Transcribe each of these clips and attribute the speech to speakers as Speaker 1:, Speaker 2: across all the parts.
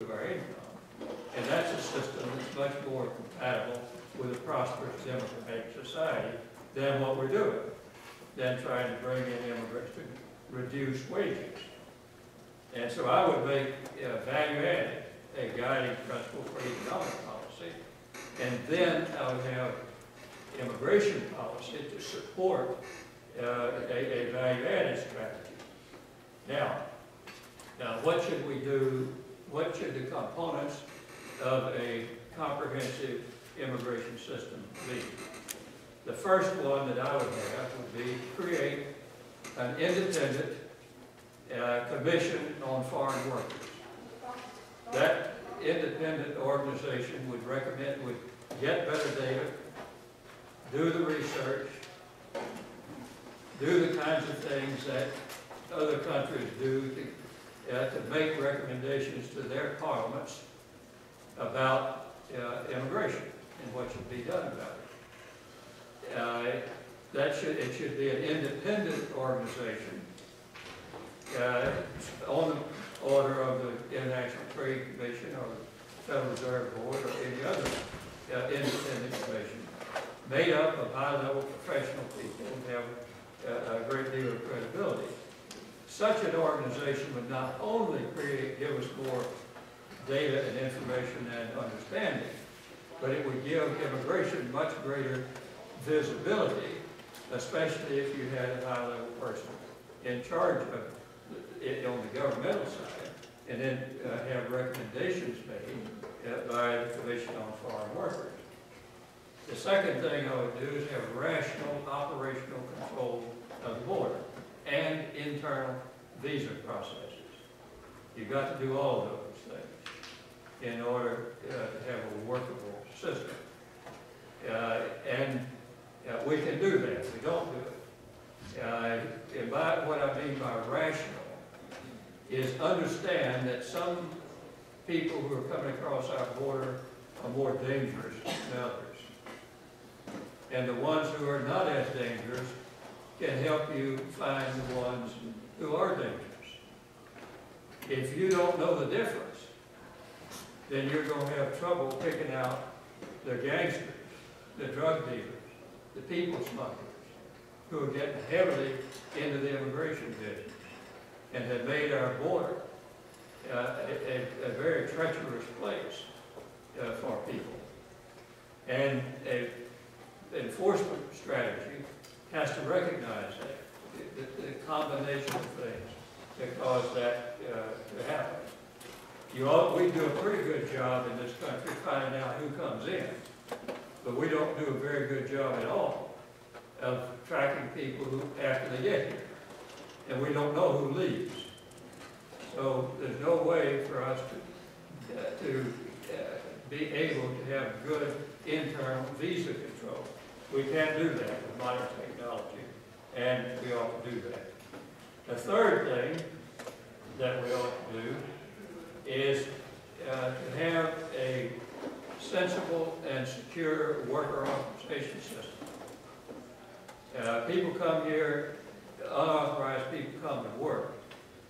Speaker 1: of our income. And that's a system that's much more compatible with a prosperous democratic society than what we're doing, than trying to bring in immigrants to reduce wages. And so I would make value added a guiding principle for economic policy, and then I would have immigration policy to support a value added strategy. Now, what should we do? What should the components of a comprehensive immigration system be? The first one that I would have would be create an independent commission on foreign workers. That independent organization would get better data, do the research, do the kinds of things that other countries do to make recommendations to their parliaments about immigration and what should be done about it. It should be an independent organization on the order of the International Trade Commission or the Federal Reserve Board or any other independent commission, made up of high-level professional people who have a great deal of credibility. Such an organization would not only give us more data and information and understanding, but it would give immigration much greater visibility, especially if you had a high-level person in charge of it on the governmental side, and then have recommendations made by the Commission on Foreign Workers. The second thing I would do is have rational operational control of the border and internal visa processes. You've got to do all of those things in order to have a workable system. And we can do that. We don't do it. And what I mean by rational is understand that some people who are coming across our border are more dangerous than others. And the ones who are not as dangerous can help you find the ones who are dangerous. If you don't know the difference, then you're going to have trouble picking out the gangsters, the drug dealers, the people smugglers, who are getting heavily into the immigration business and have made our border a very treacherous place for people. And an enforcement strategy has to recognize that, the combination of things that cause that to happen. We do a pretty good job in this country finding out who comes in, but we don't do a very good job at all of tracking people after they get here. And we don't know who leaves. So there's no way for us to be able to have good internal visa control. We can't do that with modern technology, and we ought to do that. The third thing that we ought to do is to have a sensible and secure worker authorization system. People come here, unauthorized people come to work,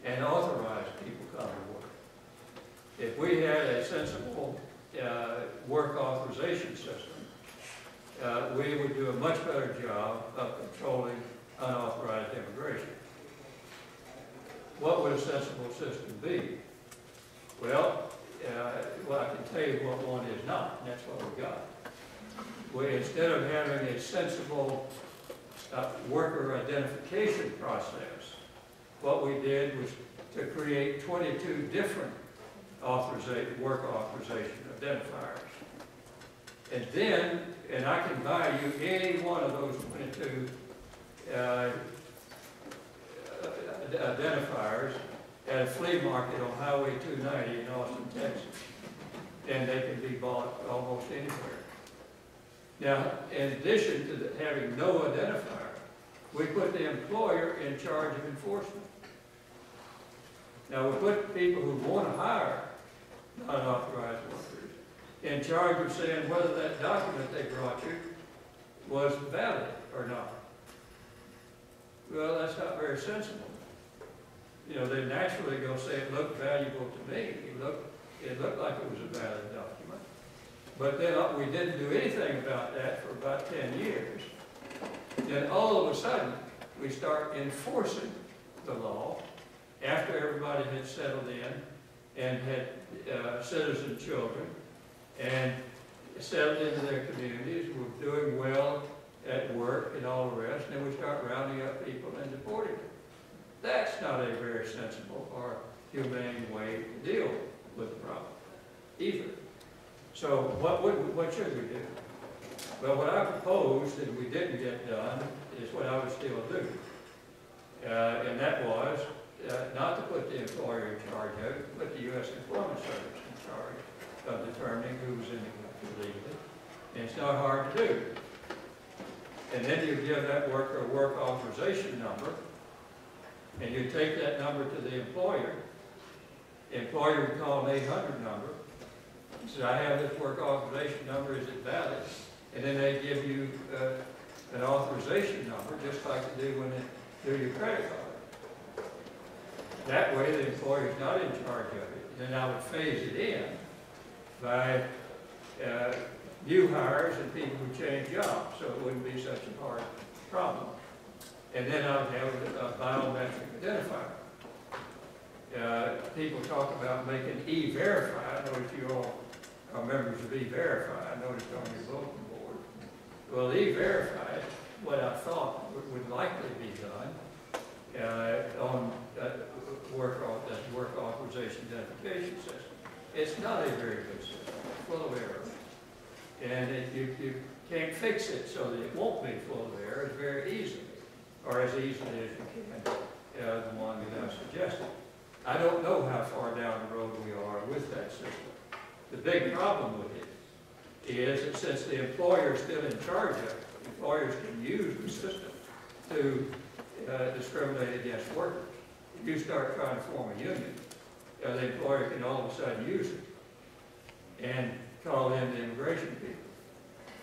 Speaker 1: and authorized people come to work. If we had a sensible work authorization system, we would do a much better job of controlling unauthorized immigration. What would a sensible system be? Well, I can tell you what one is not, and that's what we got. Instead of having a sensible worker identification process, what we did was to create 22 different work authorization identifiers. And then, I can buy you any one of those 22 identifiers at a flea market on Highway 290 in Austin, Texas. And they can be bought almost anywhere. Now, in addition to having no identifier, we put the employer in charge of enforcement. Now, we put people who want to hire unauthorized workers in charge of saying whether that document they brought you was valid or not. Well, that's not very sensible. They naturally go say it looked valuable to me. It looked It looked like it was a valid document. But then we didn't do anything about that for about 10 years. Then all of a sudden, we start enforcing the law after everybody had settled in and had citizen children and settled into their communities, were doing well at work and all the rest, and then we start rounding up people and deporting them. That's not a very sensible or humane way to deal with the problem, either. So what should we do? Well, what I proposed that we didn't get done is what I would still do. And that was not to put the employer in charge of it, but the U.S. Employment Service in charge of determining who's in the country legally. And it's not hard to do. And then you give that worker a work authorization number, and you take that number to the employer. The employer would call an 800 number. He says, I have this work authorization number, is it valid? And then they give you an authorization number, just like they do when they do your credit card. That way the employer is not in charge of it. Then I would phase it in by new hires and people who change jobs, so it wouldn't be such a hard problem. And then I would have a biometric identifier. People talk about making E-Verify. I noticed you all are members of E-Verify. I noticed on your bulletin board. Well, E-Verify, what I thought would likely be done on work authorization identification system. It's not a very good system. It's full of errors. And you can't fix it so that it won't be full of errors very easily, or as easily as you can, the one that I suggested. I don't know how far down the road we are with that system. The big problem with it is that since the employer is still in charge of it, employers can use the system to discriminate against workers. If you start trying to form a union, the employer can all of a sudden use it and call in the immigration people.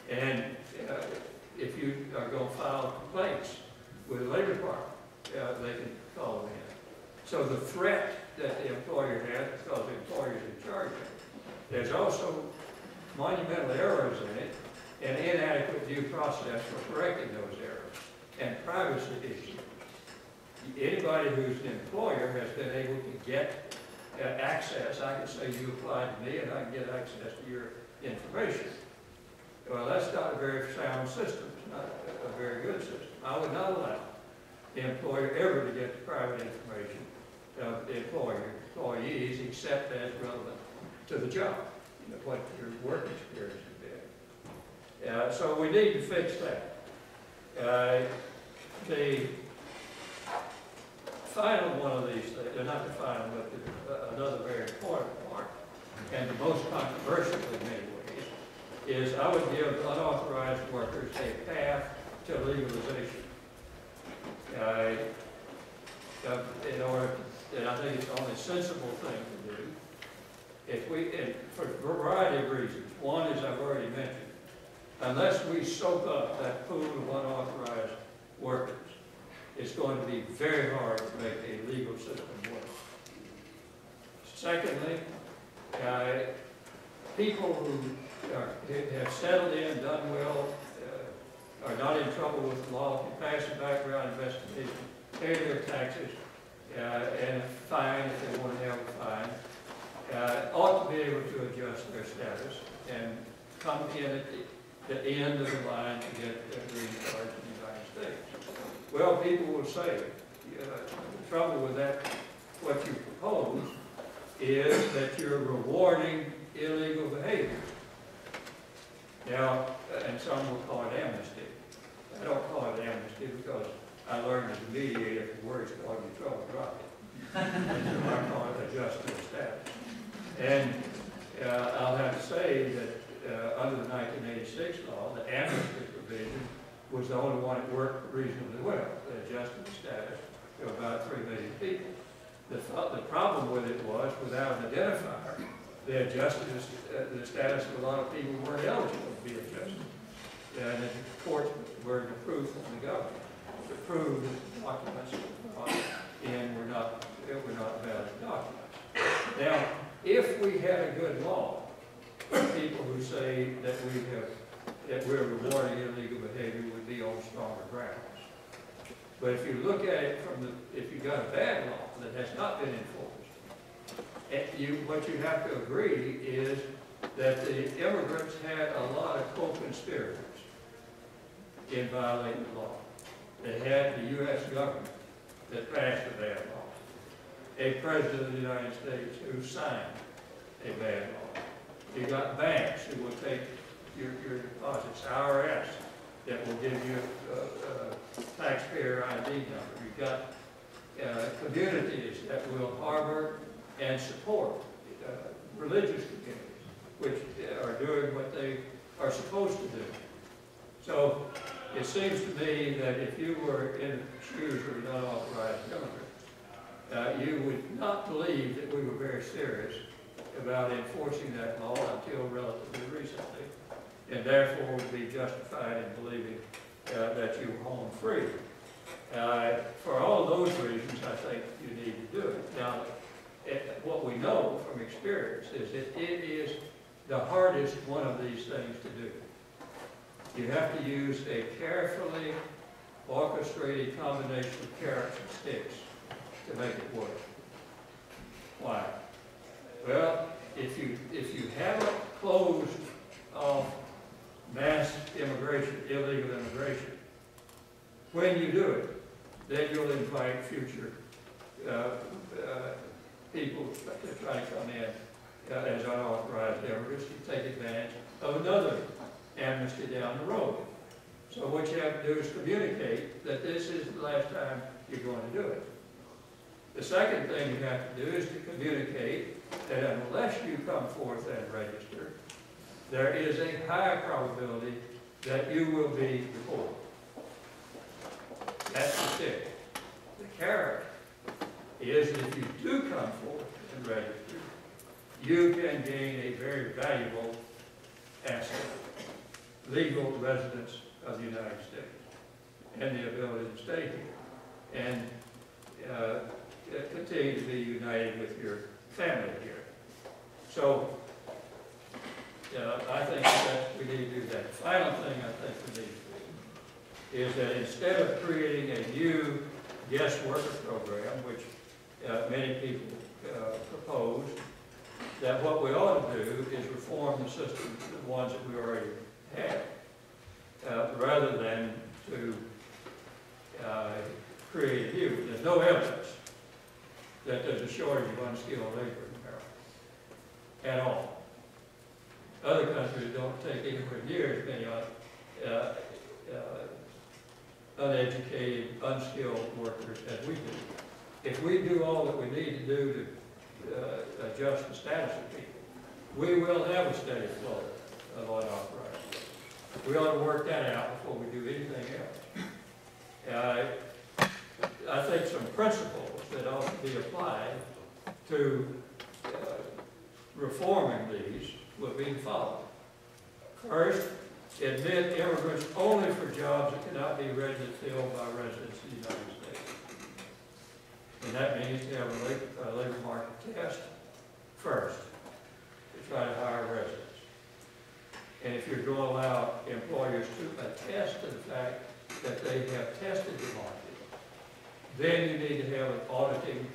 Speaker 1: And if you are going to file complaints with the Labor Department, they can call them in. So the threat that the employer has, because the employer is in charge of it, there's also monumental errors in it and inadequate due process for correcting those errors and privacy issues. Anybody who's an employer has been able to get access. I can say you applied to me and I can get access to your information. Well, that's not a very sound system. It's not a very good system. I would not allow the employer ever to get the private information of the employees except as relevant to the job, what your work experience has been. So we need to fix that. The final one of these things, they're not the final, but another very important part, and the most controversial in many ways, is I would give unauthorized workers a path to legalization. In order, and I think it's the only sensible thing to do. If we, for a variety of reasons. One is I've already mentioned. Unless we soak up that pool of unauthorized workers, it's going to be very hard to make a legal system work. Secondly, people who have settled in, done well, are not in trouble with the law, can pass a background investigation, pay their taxes, and a fine if they want to have a fine, ought to be able to adjust their status and come in at the end of the line to get their green cards in the United States. Well, people will say, the trouble with that, what you propose, is that you're rewarding illegal behavior. Now, and some will call it amnesty. I don't call it amnesty because I learned as a mediator the words cause you trouble dropping. And so I call it adjusting status. And I'll have to say that under the 1986 law, the amnesty provision was the only one that worked reasonably well. They adjusted the status to about 3 million people. The problem with it was, without an identifier, they adjusted the status of a lot of people who weren't eligible to be adjusted. And the courts were to prove from the government to prove that the documents and were not valid documents. Now, if we had a good law, people who say that we're rewarding illegal behavior would be on stronger grounds. But if you look at it if you've got a bad law that has not been enforced, what you have to agree is that the immigrants had a lot of co-conspirators in violating the law. They had the U.S. government that passed a bad law, a president of the United States who signed a bad law. You got banks who will take your deposits, IRS that will give you a taxpayer ID number. You've got communities that will harbor and support religious communities, which are doing what they are supposed to do. So it seems to me that if you were in the shoes of an unauthorized immigrant, you would not believe that we were very serious about enforcing that law until relatively recently, and therefore would be justified in believing that you were home free. For all of those reasons, I think you need to do it. Now, what we know from experience is that it is the hardest one of these things to do. You have to use a carefully orchestrated combination of carrots and sticks to make it work. Why? Well, if you haven't closed off mass immigration, illegal immigration, when you do it, then you'll invite future people to try to come in as unauthorized immigrants to take advantage of another amnesty down the road. So what you have to do is communicate that this is the last time you're going to do it. The second thing you have to do is to communicate that unless you come forth and register, there is a high probability that you will be deported. That's the stick. The carrot is that if you do come forth and register, you can gain a very valuable asset, legal residence of the United States, and the ability to stay here, and continue to be united with your family here. So, I think that we need to do that. The final thing I think we need to do is that instead of creating a new guest worker program, which many people propose, that what we ought to do is reform the system, the ones that we already have, rather than to create a new. There's no evidence that there's a shortage of unskilled labor in America at all. Other countries don't take anywhere near as many uneducated, unskilled workers as we do. If we do all that we need to do to adjust the status of people, we will have a steady flow of unauthorized labor. We ought to work that out before we do anything else. I think some principles that ought to be applied to reforming these would be the following. First, admit immigrants only for jobs that cannot be readily filled by residents of the United States. And that means to have a labor market test first to try to hire residents. And if you're going to allow employers to attest to the fact that they have tested the market, then you need to have an auditing